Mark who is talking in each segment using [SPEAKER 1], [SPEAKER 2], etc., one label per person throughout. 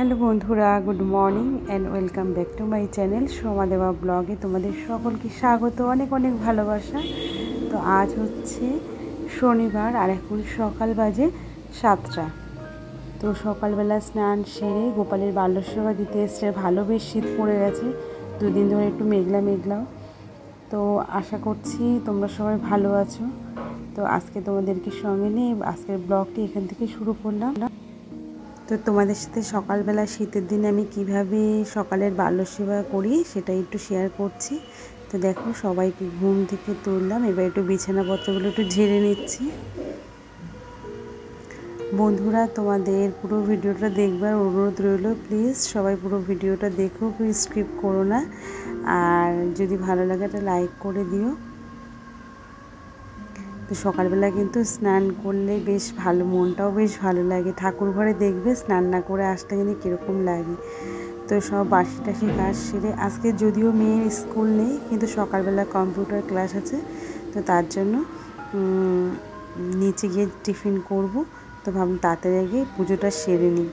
[SPEAKER 1] Hello বন্ধুরা, good morning and welcome back to my channel Soma দেওয়া ব্লগে তোমাদের সকলকে স্বাগত, অনেক অনেক ভালোবাসা। তো আজ হচ্ছে শনিবার আর এখন সকাল বাজে 7টা। তো সকালবেলা স্নান সেরে গোপালের বাল্যসেবা দিতে এসছে। ভালো বেশ শীত পড়ে গেছে, দুদিন ধরে একটু মেঘলা মেঘলাও। তো আশা করছি তোমরা সবাই ভালো আছো। তো আজকে তোমাদেরকে সঙ্গে নিয়ে আজকের ব্লগটি এখান থেকে শুরু করলাম। তো তোমাদের সাথে সকালবেলা শীতের দিনে আমি কিভাবে সকালের বাল্যসেবা করি সেটাই একটু শেয়ার করছি। তো দেখো, সবাইকে ঘুম থেকে তুললাম, এবার একটু বিছানাপত্রগুলো একটু ঝেড়ে নিচ্ছি। বন্ধুরা, তোমাদের পুরো ভিডিওটা দেখবার অনুরোধ রইল, প্লিজ সবাই পুরো ভিডিওটা দেখো, প্লিজ স্কিপ করো না। আর যদি ভালো লাগে একটা লাইক করে দিও। তো সকালবেলা কিন্তু স্নান করলে বেশ ভালো, মনটাও বেশ ভালো লাগে। ঠাকুর ঘরে দেখবে স্নান না করে আসতে কিন্তু কীরকম লাগে। তো সব বাসি টাসি কাজ সেরে, আজকে যদিও মেয়ের স্কুল নেই কিন্তু সকালবেলা কম্পিউটার ক্লাস আছে, তো তার জন্য নিচে গিয়ে টিফিন করব। তো ভাবলাম তাড়াতাড়ি গিয়ে পুজোটা সেরে নিই।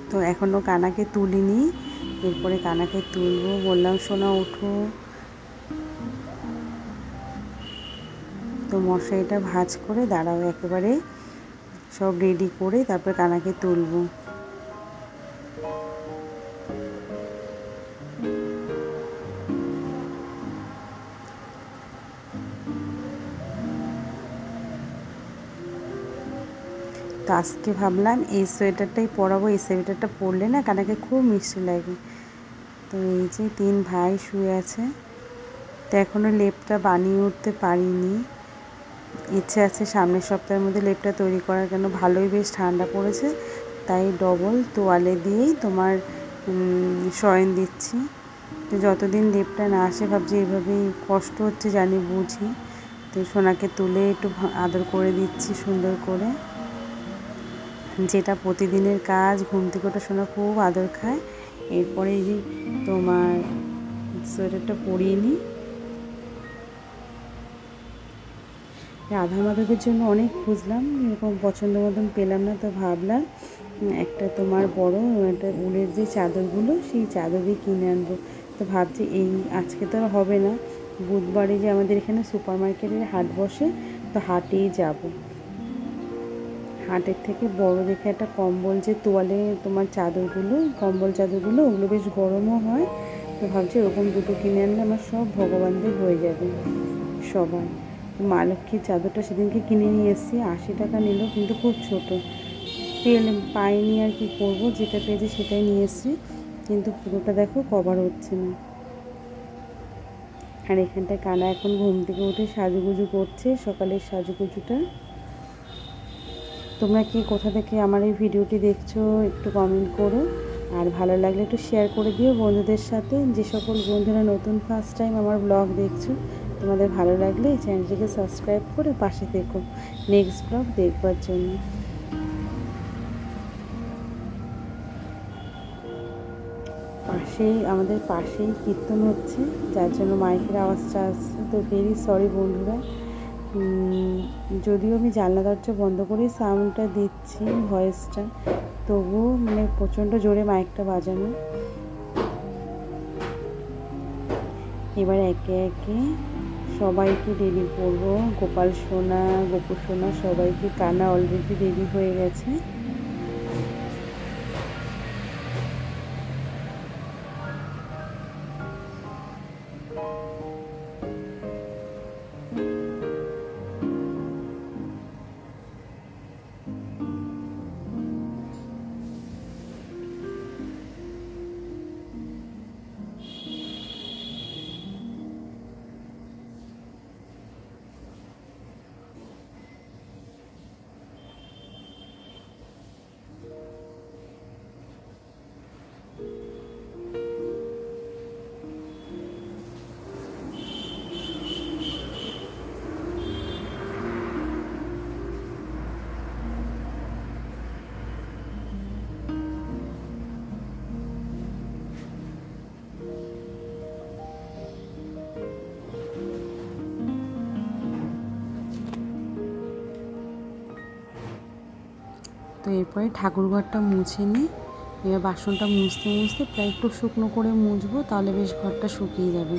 [SPEAKER 1] তো এখনও কানাকে তুলিনি, এরপরে কানাকে তুলবো। বললাম সোনা ওঠো। তো মশারিটা ভাঁজ করে দাঁড়াও, একেবারে সব রেডি করে তারপর কানাকে তুলবো। তো আজকে ভাবলাম এই সোয়েটারটাই পরাবো, এই সোয়েটারটা পরলে না কানাকে খুব মিষ্টি লাগে। তো এই যে 3 ভাই শুয়ে আছে। তো এখনও লেপটা বানিয়ে উঠতে পারিনি, ইচ্ছে আছে সামনের সপ্তাহের মধ্যে লেপটা তৈরি করার। কেন, ভালোই বেশ ঠান্ডা পড়েছে, তাই ডবল তোয়ালে দিয়েই তোমার শয়ন দিচ্ছি। তো যতদিন লেপটা না আসে ভাবছি, এইভাবেই কষ্ট হচ্ছে জানি, বুঝি। তো সোনাকে তুলে একটু আদর করে দিচ্ছি সুন্দর করে, যেটা প্রতিদিনের কাজ। ঘুম থেকে ওটা সোনা খুব আদর খায়। এরপরে এই যে তোমার সোয়েটারটা পরিয়ে নিই। আধা মাদকের জন্য অনেক খুঁজলাম, এরকম পছন্দ মতন পেলাম না। তো ভাবলাম একটা তোমার বড় একটা উলের যে চাদরগুলো, সেই চাদরই কিনে আনবো। তো ভাবছি এই আজকে তো আর হবে না, বুধবারে যে আমাদের এখানে সুপার মার্কেটের হাট বসে, তো হাটেই যাব। হাটের থেকে বড় দেখে একটা কম্বল, যে তোয়ালে তোমার চাদরগুলো, কম্বল চাদরগুলো, ওগুলো বেশ গরমও হয়। তো ভাবছি ওরকম দুটো কিনে আনলে আমার সব ভগবানদের হয়ে যাবে সবার। মা লক্ষ্মীর চাদরটা সেদিনকে কিনে নিয়ে এসেছি, 80 টাকা নিল, কিন্তু খুব ছোটো পাইনি। আর কি করব, যেটা পেয়েছি সেটাই নিয়ে এসেছি, কিন্তু পুরোটা দেখো কভার হচ্ছে না। আর এখানটায় কানা এখন ঘুম থেকে উঠে সাজুগুজু করছে, সকালের সাজুগুজুটা। তোমরা কি কোথা থেকে আমার এই ভিডিওটি দেখছো একটু কমেন্ট করো, আর ভালো লাগলে একটু শেয়ার করে দিও বন্ধুদের সাথে। যে সকল বন্ধুরা নতুন ফার্স্ট টাইম আমার ব্লগ দেখছো, তোমাদের ভালো লাগলে এই চ্যানেলটিকে সাবস্ক্রাইব করে পাশে থেকো নেক্সট ব্লগ দেখবার জন্য। আমাদের পাশেই কীর্তন হচ্ছে, যার জন্য মাইকের আওয়াজটা আসছে। তো ভেরি সরি বন্ধুরা, যদিও আমি জানলা দরজা বন্ধ করেই সাউন্ডটা দিচ্ছি, ভয়েসটা, তবুও মানে প্রচণ্ড জোরে মাইকটা বাজানো। এবার একে একে সবাইকে রেডি করবো। গোপাল সোনা, গোপু সোনা, সবাইকে। কানা অলরেডি রেডি হয়ে গেছে। তো এরপরে ঠাকুরঘরটা মুছে নিই। এবার বাসনটা মুছতে মুছতে প্রায় একটু শুকনো করে মুছবো, তাহলে বেশ ঘরটা শুকিয়ে যাবে।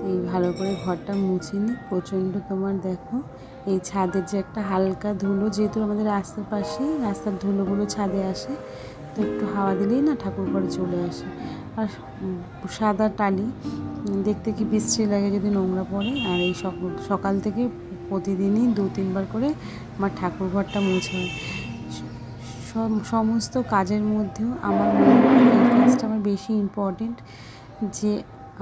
[SPEAKER 1] এই ভালো করে ঘরটা মুছে নিই। প্রচণ্ড তোমার দেখো এই ছাদের যে একটা হালকা ধুলো, যেহেতু আমাদের রাস্তার পাশেই, রাস্তার ধুলোগুলো ছাদে আসে, তো একটু হাওয়া দিলেই না ঠাকুর ঘরে চলে আসে। আর সাদা টালি দেখতে কি বিশ্রী লাগে যদি নোংরা পড়ে। আর এই সকাল থেকে প্রতিদিনই 2-3 বার করে আমার ঠাকুর ঘরটা মুছে হয়। সমস্ত কাজের মধ্যেও আমার মনে হয় এই কাজটা আমার বেশি ইম্পর্টেন্ট, যে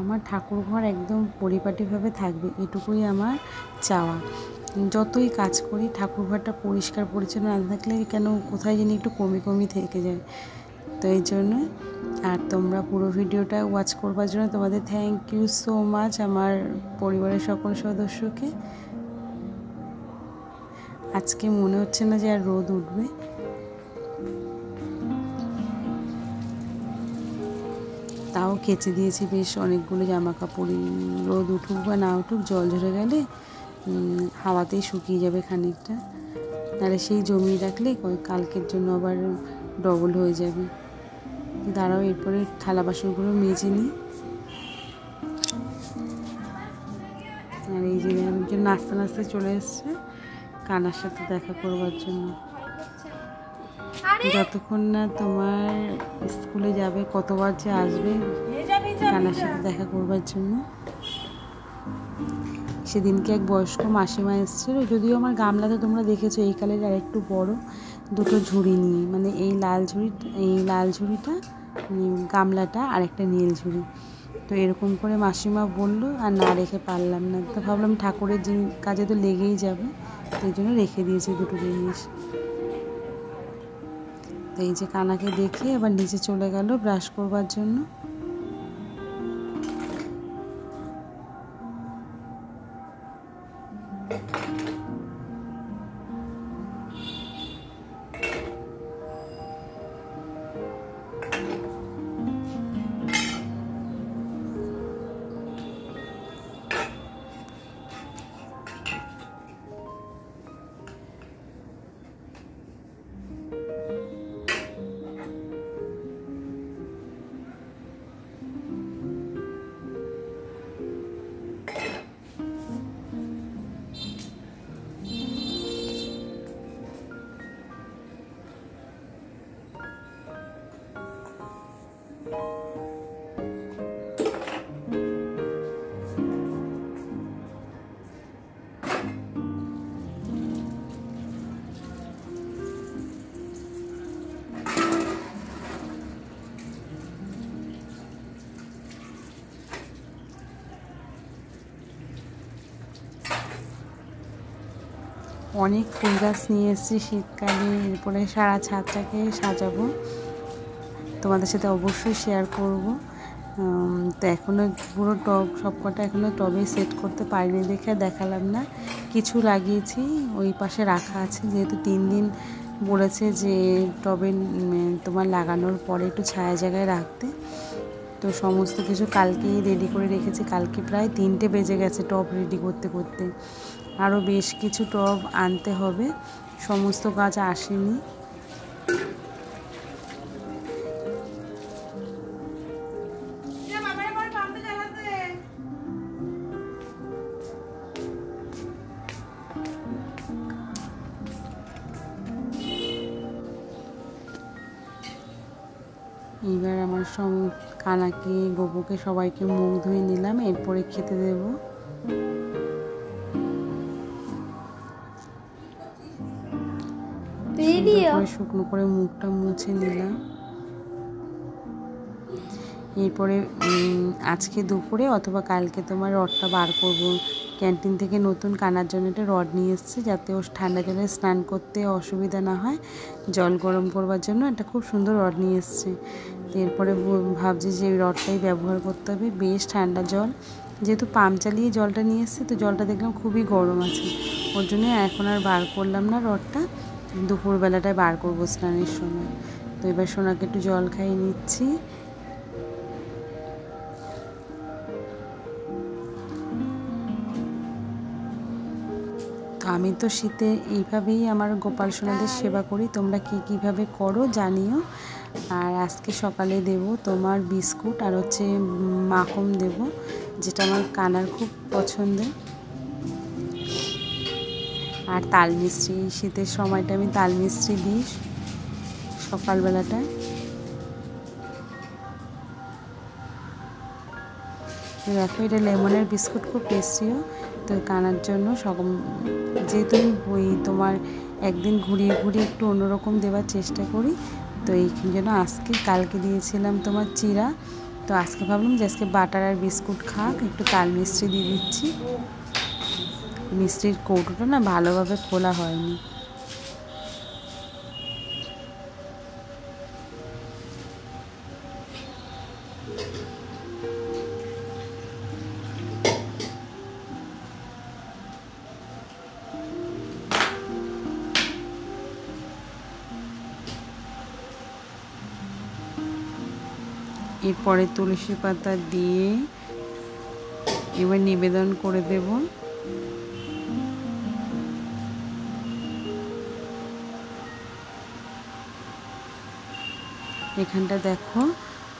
[SPEAKER 1] আমার ঠাকুর ঘর একদম পরিপাটিভাবে থাকবে, এটুকুই আমার চাওয়া। যতই কাজ করি ঠাকুর ঘরটা পরিষ্কার পরিচ্ছন্ন না থাকলে কেন কোথায় যেন একটু কমই থেকে যায়। তো এই জন্য, আর তোমরা পুরো ভিডিওটা ওয়াচ করবার জন্য তোমাদের থ্যাংক ইউ সো মাচ, আমার পরিবারের সকল সদস্যকে। আজকে মনে হচ্ছে না যে আর রোদ উঠবে। তাও কেচে দিয়েছি বেশ অনেকগুলো জামা কাপড়। রোদ উঠুক বা না উঠুক, জল ঝরে গেলে হাওয়াতেই শুকিয়ে যাবে খানিকটা, নাহলে সেই জমিয়ে রাখলে কালকের জন্য আবার ডবল হয়ে যাবে। দাঁড়াও, এরপরে থালা বাসনগুলো মেজে নিই। আর এই যে একজন নাচতে চলে এসছে কানার সাথে দেখা করবার জন্য। যতক্ষণ না তোমার স্কুলে যাবে কতবার যে আসবে কানার সাথে দেখা করবার জন্য। সেদিনকে এক বয়স্ক মাসিমা এসেছিল, যদিও আমার গামলাতে তোমরা দেখেছো এই কালের আর একটু বড় দুটো ঝুড়ি নিয়ে, মানে এই লাল ঝুড়িটা গামলাটা আর একটা নীল ঝুড়ি। তো এরকম করে মাসিমা বললো, আর না রেখে পারলাম না। তো ভাবলাম ঠাকুরের কাজে তো লেগেই যাবে, তো এই জন্য রেখে দিয়েছি দুটো জিনিস। তো এই যে কানাকে দেখে আবার নিচে চলে গেল ব্রাশ করবার জন্য। অনেক ফুল গাছ নিয়ে এসেছি শীতকালে, এরপরে সারা ছাদটাকে সাজাবো, তোমাদের সাথে অবশ্যই শেয়ার করব। তো এখনও পুরো টব সবকটা এখনও টবে সেট করতে পারিনি দেখে দেখালাম না। কিছু লাগিয়েছি ওই পাশে রাখা আছে, যেহেতু 3 দিন বলেছে যে টবে তোমার লাগানোর পরে একটু ছায়া জায়গায় রাখতে। তো সমস্ত কিছু কালকেই রেডি করে রেখেছি। কালকে প্রায় 3টে বেজে গেছে টব রেডি করতে করতে। আরও বেশ কিছু টব আনতে হবে, সমস্ত গাছ আসেনি। এবার আমার কানাকে গোবুকে সবাইকে মুখ ধুয়ে নিলাম, এরপরে খেতে দেব। শুকনো করে মুখটা মুছে নিলাম। এরপরে আজকে দুপুরে অথবা কালকে তোমার রডটা বার করব। ক্যান্টিন থেকে নতুন কানার জন্য একটা রড নিয়ে এসেছি, যাতে ও ঠান্ডা জলে স্নান করতে অসুবিধা না হয়। জল গরম করবার জন্য একটা খুব সুন্দর রড নিয়ে এসেছি। এরপরে ভাবছি যে ওই রডটাই ব্যবহার করতে হবে। বেশ ঠান্ডা জল, যেহেতু পাম্প চালিয়ে জলটা নিয়ে এসেছি, তো জলটা দেখলাম খুবই গরম আছে, ওর জন্য এখন আর বার করলাম না রডটা। দুপুরবেলাটায় বার করবো স্নানের সময়। তো এবার সোনাকে একটু জল খাইয়ে নিচ্ছি। আমি তো শীতে এইভাবেই আমার গোপাল সোনাদের সেবা করি। তোমরা কীভাবে করো জানিও। আর আজকে সকালে দেব তোমার বিস্কুট আর হচ্ছে মাখন দেব, যেটা আমার কানার খুব পছন্দের। আর তাল মিষ্টি, শীতের সময়টা আমি তাল মিষ্টি দিই সকালবেলাটায়। দেখো এটা লেমনের বিস্কুট, খুব টেস্টিও। তো কানার জন্য যেহেতু ওই তোমার একদিন ঘুরিয়ে ঘুরিয়ে একটু অন্যরকম দেওয়ার চেষ্টা করি, তো এই জন্য কালকে দিয়েছিলাম তোমার চিরা। তো আজকে ভাবলাম যে আজকে বাটার আর বিস্কুট খাক, একটু তাল মিষ্টি দিয়ে দিচ্ছি। মিষ্টির কৌটোটা না ভালোভাবে খোলা হয়নি। এরপরে তুলসী পাতা দিয়ে এবার নিবেদন করে দেব। এখানটা দেখো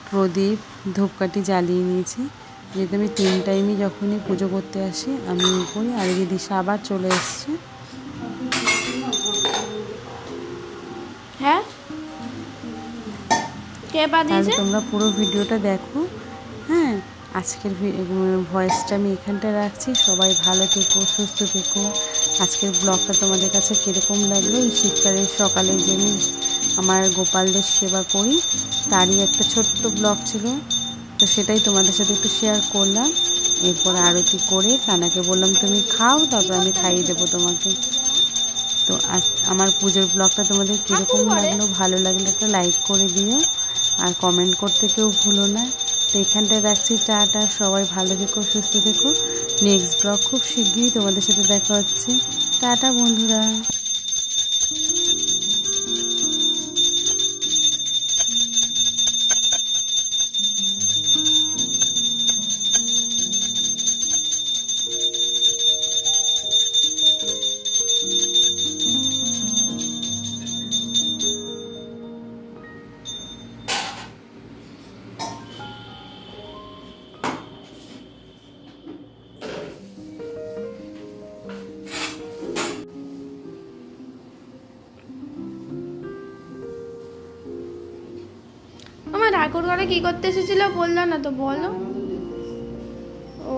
[SPEAKER 1] প্রদীপ ধূপকাঠি জ্বালিয়ে নিয়েছি, যেহেতু আমি 3 টাইমই যখনই পুজো করতে আসি আমি করি। আর এই দিশা আবার চলে এসছে।
[SPEAKER 2] হ্যাঁ,
[SPEAKER 1] তাহলে তোমরা পুরো ভিডিওটা দেখো। হ্যাঁ, আজকের ভয়েসটা আমি এখানটায় রাখছি। সবাই ভালো থেকো, সুস্থ থেকো। আজকের ব্লগটা তোমাদের কাছে কীরকম লাগলো? এই শীতকালের সকালে যে আমি আমার গোপালদের সেবা করি তারই একটা ছোট্ট ব্লগ ছিল, তো সেটাই তোমাদের সাথে একটু শেয়ার করলাম। এরপর আরতি করে কানাকে বললাম তুমি খাও, তারপর আমি খাইয়ে দেবো তোমাকে। তো আমার পুজোর ব্লগটা তোমাদের কীরকম লাগলো? ভালো লাগলে একটা লাইক করে দিও, আর কমেন্ট করতে কেউ ভুলো না। তো এখানটায় রাখছি টাটা, সবাই ভালো থেকো, সুস্থ থেকো। নেক্সট ব্লগ খুব শিগগিরই তোমাদের সাথে দেখা হচ্ছে। টাটা বন্ধুরা।
[SPEAKER 2] আমার ঠাকুর ঘরে কি করতে এসেছিল বললো না তো, বলো। ও